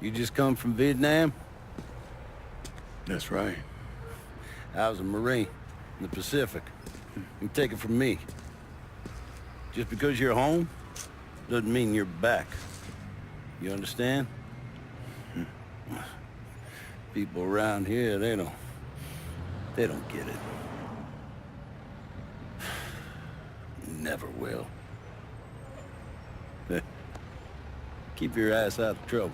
You just come from Vietnam? That's right. I was a Marine in the Pacific. You take it from me. Just because you're home doesn't mean you're back. You understand? People around here, they don't get it. Never will. Keep your ass out of trouble.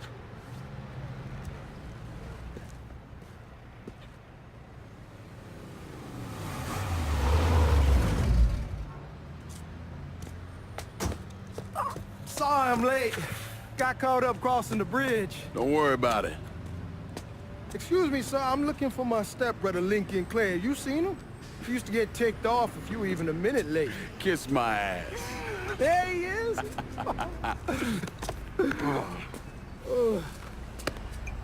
Sorry I'm late. Got caught up crossing the bridge. Don't worry about it. Excuse me, sir. I'm looking for my stepbrother, Lincoln Clare. You seen him? He used to get ticked off if you were even a minute late. Kiss my ass. There he is.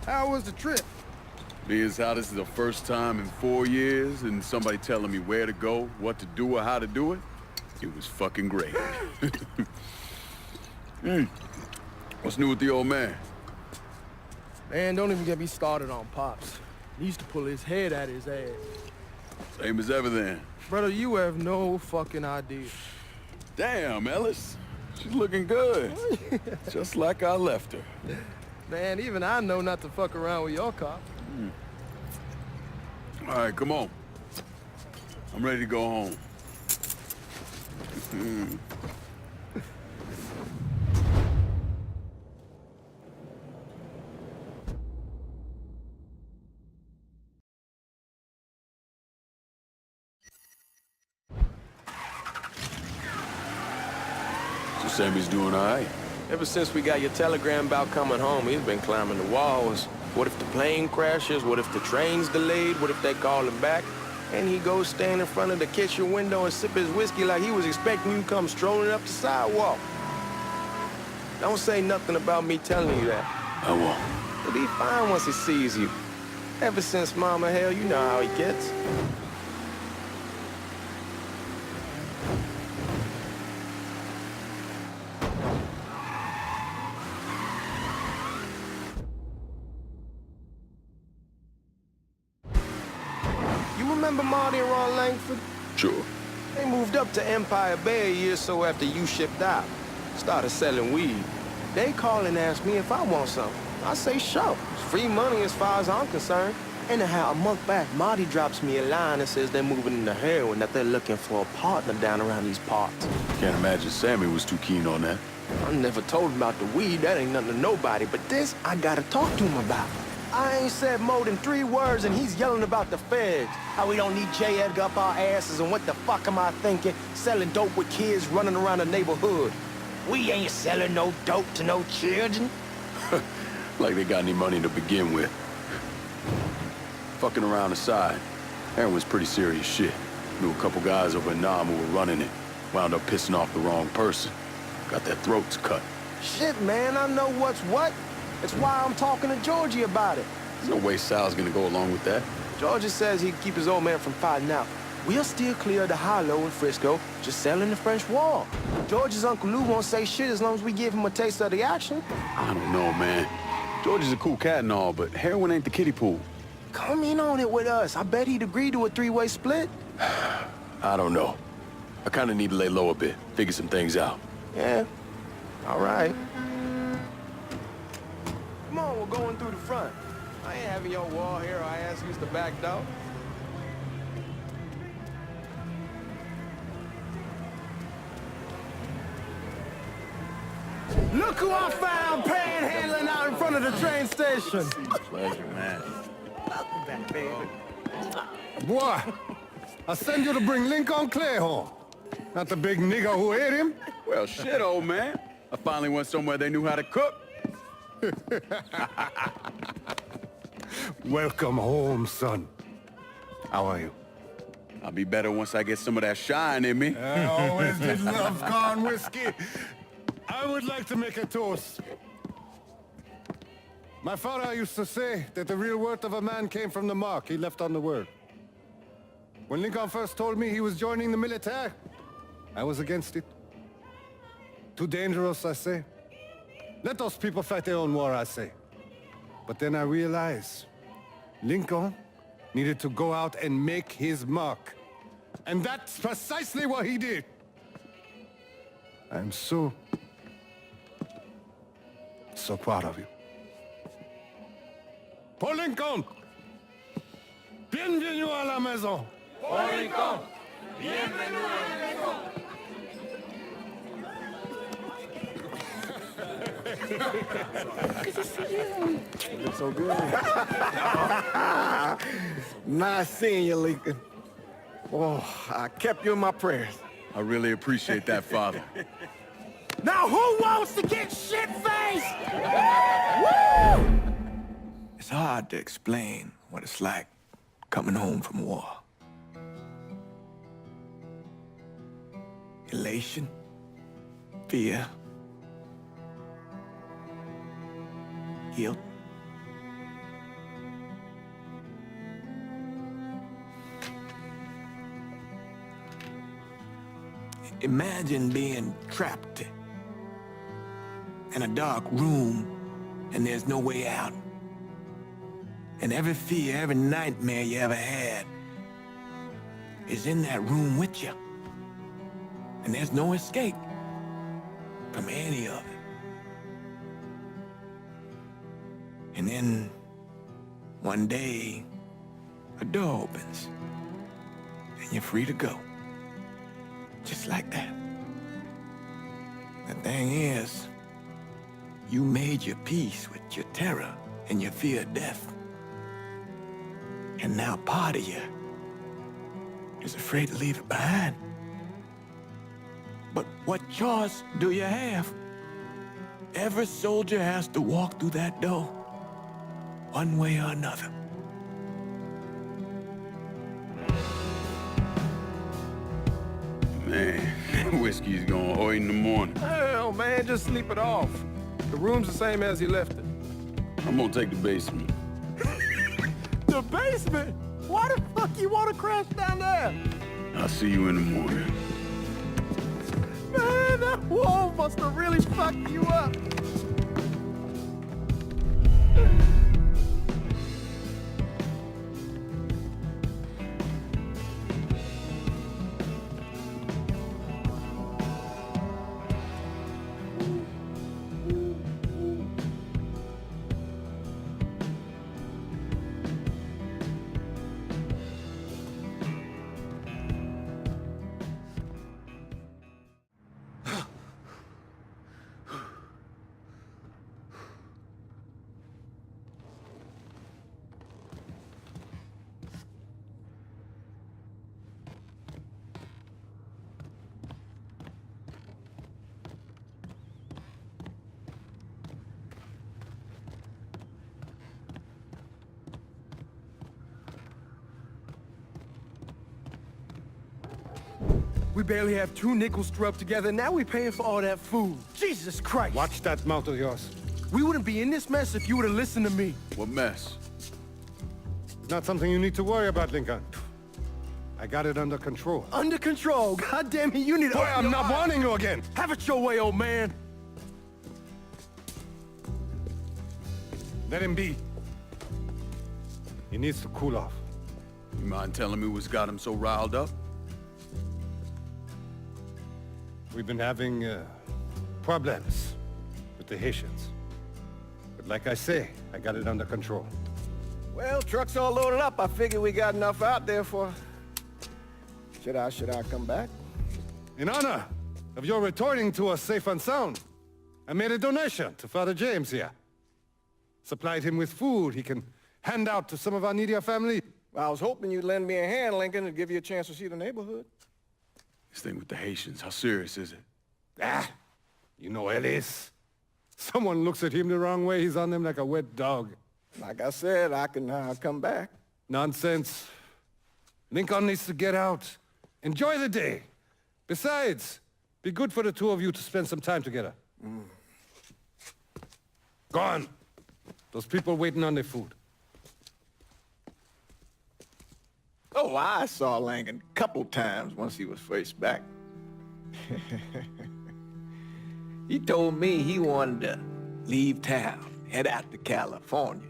How was the trip? Being as how this is the first time in 4 years and somebody telling me where to go, what to do, or how to do it, it was fucking great. What's new with the old man? Man, don't even get me started on Pops. He used to pull his head out his ass. Same as ever then. Brother, you have no fucking idea. Damn, Ellis. She's looking good. Just like I left her. Man, even I know not to fuck around with your cop. All right, come on. I'm ready to go home. So Sammy's doing all right? Ever since we got your telegram about coming home, he's been climbing the walls. What if the plane crashes? What if the train's delayed? What if they call him back? And he goes stand in front of the kitchen window and sip his whiskey like he was expecting you to come strolling up the sidewalk. Don't say nothing about me telling you that. I won't. He'll be fine once he sees you. Ever since Mama, hell, you know how he gets. Remember Marty and Ron Langford? Sure. They moved up to Empire Bay a year or so after you shipped out. Started selling weed. They call and ask me if I want something. I say sure. It's free money as far as I'm concerned. Anyhow, a month back, Marty drops me a line and says they're moving into heroin, that they're looking for a partner down around these parts. Can't imagine Sammy was too keen on that. I never told him about the weed. That ain't nothing to nobody. But this, I gotta talk to him about. I ain't said more than 3 words, and he's yelling about the feds. How we don't need J. Edgar up our asses, and what the fuck am I thinking? Selling dope with kids running around the neighborhood. We ain't selling no dope to no children. Like they got any money to begin with. Fucking around aside, heroin's pretty serious shit. Knew a couple guys over in Nam who were running it. Wound up pissing off the wrong person. Got their throats cut. Shit, man, I know what's what. That's why I'm talking to Georgie about it. There's no way Sal's gonna go along with that. Georgie says he'd keep his old man from fighting out. We'll still clear the hollow in Frisco, just selling the French Wall. George's Uncle Lou won't say shit as long as we give him a taste of the action. I don't know, man. George is a cool cat and all, but heroin ain't the kiddie pool. Come in on it with us. I bet he'd agree to a 3-way split. I don't know. I kinda need to lay low a bit, figure some things out. Yeah, all right. Come on, we're going through the front. I ain't having your wall here or I ask you the back door. Look who I found panhandling out in front of the train station. Pleasure, man. Welcome back, baby. Boy, I send you to bring Lincoln Clare home. Not the big nigger who ate him. Well, shit, old man. I finally went somewhere they knew how to cook. Welcome home, son. How are you? I'll be better once I get some of that shine in me. I always did love corn whiskey. I would like to make a toast. My father used to say that the real worth of a man came from the mark he left on the world. When Lincoln first told me he was joining the military, I was against it. Too dangerous, I say. Let those people fight their own war, I say. But then I realized Lincoln needed to go out and make his mark. And that's precisely what he did. I'm so proud of you. Paul Lincoln! Bienvenue à la maison! Paul Lincoln, bienvenue à la maison. It's so good. Nice seeing you, Lincoln. Oh, I kept you in my prayers. I really appreciate that, Father. Now who wants to get shit-faced? Woo! It's hard to explain what it's like coming home from war. Elation, fear, guilt. Imagine being trapped in a dark room and there's no way out. And every fear, every nightmare you ever had is in that room with you. And there's no escape from any of it. And then one day, a door opens and you're free to go. Just like that. The thing is, you made your peace with your terror and your fear of death. And now part of you is afraid to leave it behind. But what choice do you have? Every soldier has to walk through that door, one way or another. Man, whiskey's going oi in the morning. Hell, man, just sleep it off. The room's the same as he left it. I'm gonna take the basement. The basement? Why the fuck you want to crash down there? I'll see you in the morning. Man, that wall must have really fucked you up. We barely have 2 nickels to rub together, now we're paying for all that food. Jesus Christ! Watch that mouth of yours. We wouldn't be in this mess if you would have listened to me. What mess? It's not something you need to worry about, Lincoln. I got it under control. Under control. God damn it, you need to... Boy, I'm not warning you again! Have it your way, old man. Let him be. He needs to cool off. You mind telling me what's got him so riled up? We've been having problems with the Haitians. But like I say, I got it under control. Well, truck's all loaded up. I figure we got enough out there for... Should I come back? In honor of your returning to us safe and sound, I made a donation to Father James here. Supplied him with food he can hand out to some of our needier family. Well, I was hoping you'd lend me a hand, Lincoln, and give you a chance to see the neighborhood. This thing with the Haitians, how serious is it? Ah, you know Ellis. Someone looks at him the wrong way, he's on them like a wet dog. Like I said, I can come back. Nonsense. Lincoln needs to get out. Enjoy the day. Besides, be good for the two of you to spend some time together. Go on. Those people waiting on their food. Oh, I saw Lincoln a couple times once he was first back. He told me he wanted to leave town, head out to California.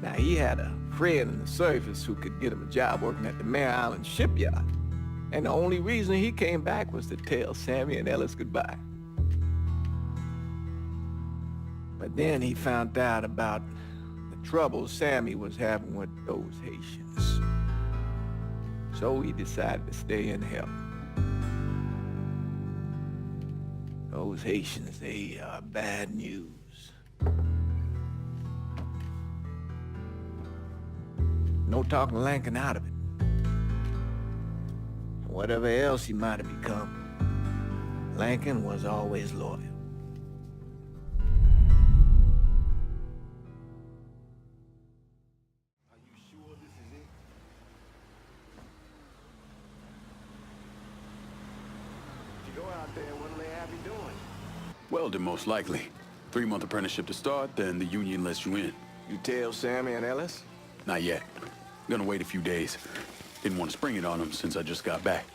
Now, he had a friend in the service who could get him a job working at the Mare Island shipyard. And the only reason he came back was to tell Sammy and Ellis goodbye. But then he found out about the trouble Sammy was having with those Haitians. So he decided to stay and help. Those Haitians, they are bad news. No talking Lincoln out of it. Whatever else he might have become, Lincoln was always loyal. Are you sure this is it? If you go out there, what'll they have you doing? Welding, most likely. 3-month apprenticeship to start, then the union lets you in. You tell Sammy and Ellis? Not yet. Gonna wait a few days. Didn't want to spring it on them since I just got back.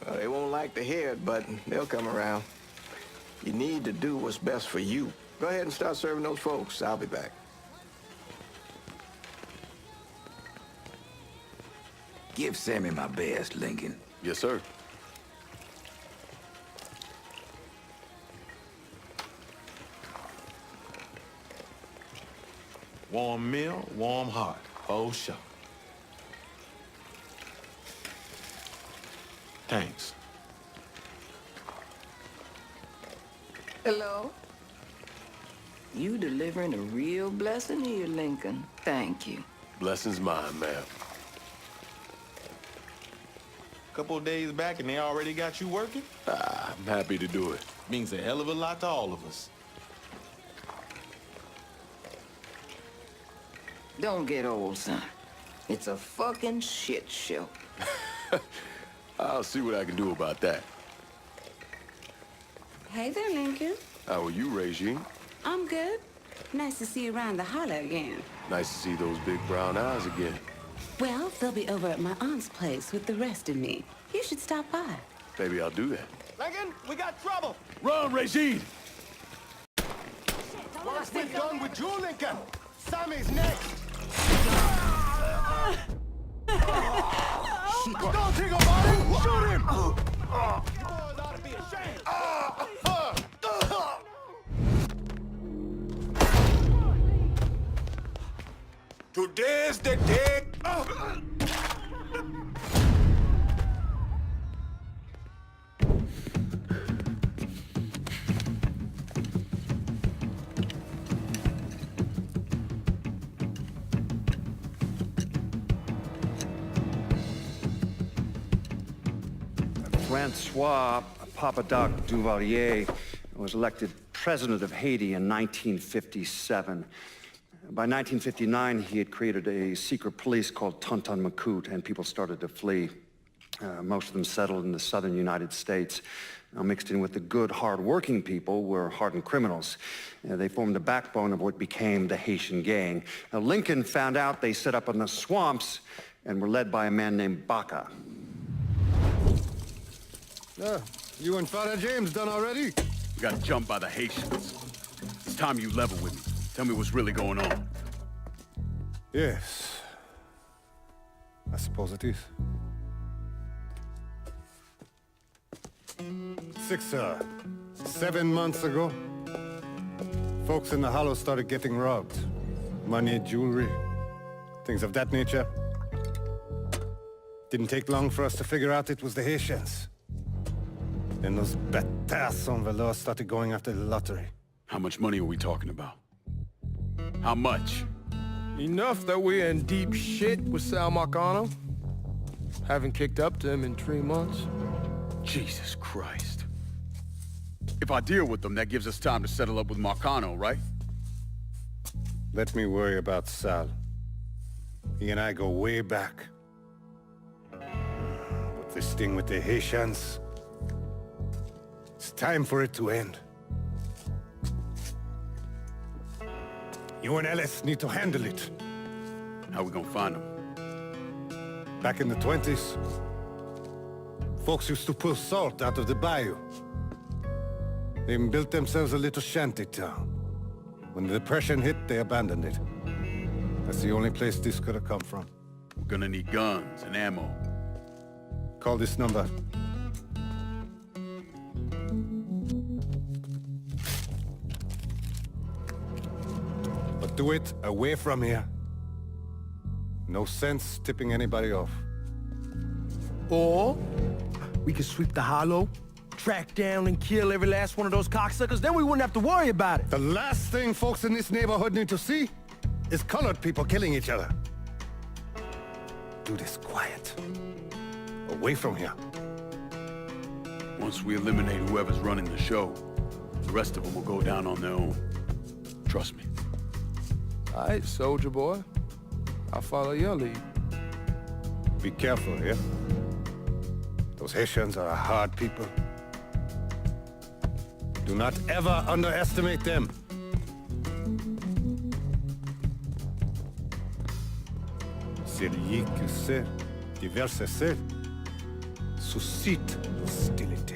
Well, they won't like to hear it, but they'll come around. You need to do what's best for you. Go ahead and start serving those folks. I'll be back. Give Sammy my best, Lincoln. Yes, sir. Warm meal, warm heart. Oh, sure. Thanks. Hello? You delivering a real blessing here, Lincoln. Thank you. Blessing's mine, ma'am. Couple of days back and they already got you working? I'm happy to do it. Means a hell of a lot to all of us. Don't get old, son. It's a fucking shit show. I'll see what I can do about that. Hey there, Lincoln. How are you, Regine? I'm good. Nice to see you around the holler again. Nice to see those big brown eyes again. Well, they'll be over at my aunt's place with the rest of me. You should stop by. Maybe I'll do that. Lincoln, we got trouble! Run, Regine! Once we're done with you, Lincoln, Sammy's next! Don't think about it! Shoot him! You boys ought to be ashamed! Today's the day. Francois Papadoc Duvalier was elected president of Haiti in 1957. By 1959, he had created a secret police called Tonton Macoute, and people started to flee. Most of them settled in the southern United States. Now, mixed in with the good, hard-working people were hardened criminals. They formed the backbone of what became the Haitian gang. Now, Lincoln found out they set up in the swamps and were led by a man named Baca. You and Father James done already? We got jumped by the Haitians. It's time you level with me. Tell me what's really going on. Yes. I suppose it is. 7 months ago, folks in the Hollow started getting robbed. Money, jewelry, things of that nature. Didn't take long for us to figure out it was the Haitians. Then those bâtards en velours started going after the lottery. How much money are we talking about? How much? Enough that we're in deep shit with Sal Marcano. Haven't kicked up to him in 3 months. Jesus Christ. If I deal with them, that gives us time to settle up with Marcano, right? Let me worry about Sal. He and I go way back. But this thing with the Haitians, it's time for it to end. You and Ellis need to handle it. How we gonna find them? Back in the 20s, folks used to pull salt out of the bayou. They even built themselves a little shanty town. When the Depression hit, they abandoned it. That's the only place this could have come from. We're gonna need guns and ammo. Call this number. But do it away from here. No sense tipping anybody off. Or we could sweep the hollow, track down and kill every last one of those cocksuckers, then we wouldn't have to worry about it. The last thing folks in this neighborhood need to see is colored people killing each other. Do this quiet. Away from here. Once we eliminate whoever's running the show, the rest of them will go down on their own. Trust me. All right, soldier boy. I'll follow your lead. Be careful, yeah? Those Haitians are a hard people. Do not ever underestimate them. Celui qui sait diverser suscite l'hostilité.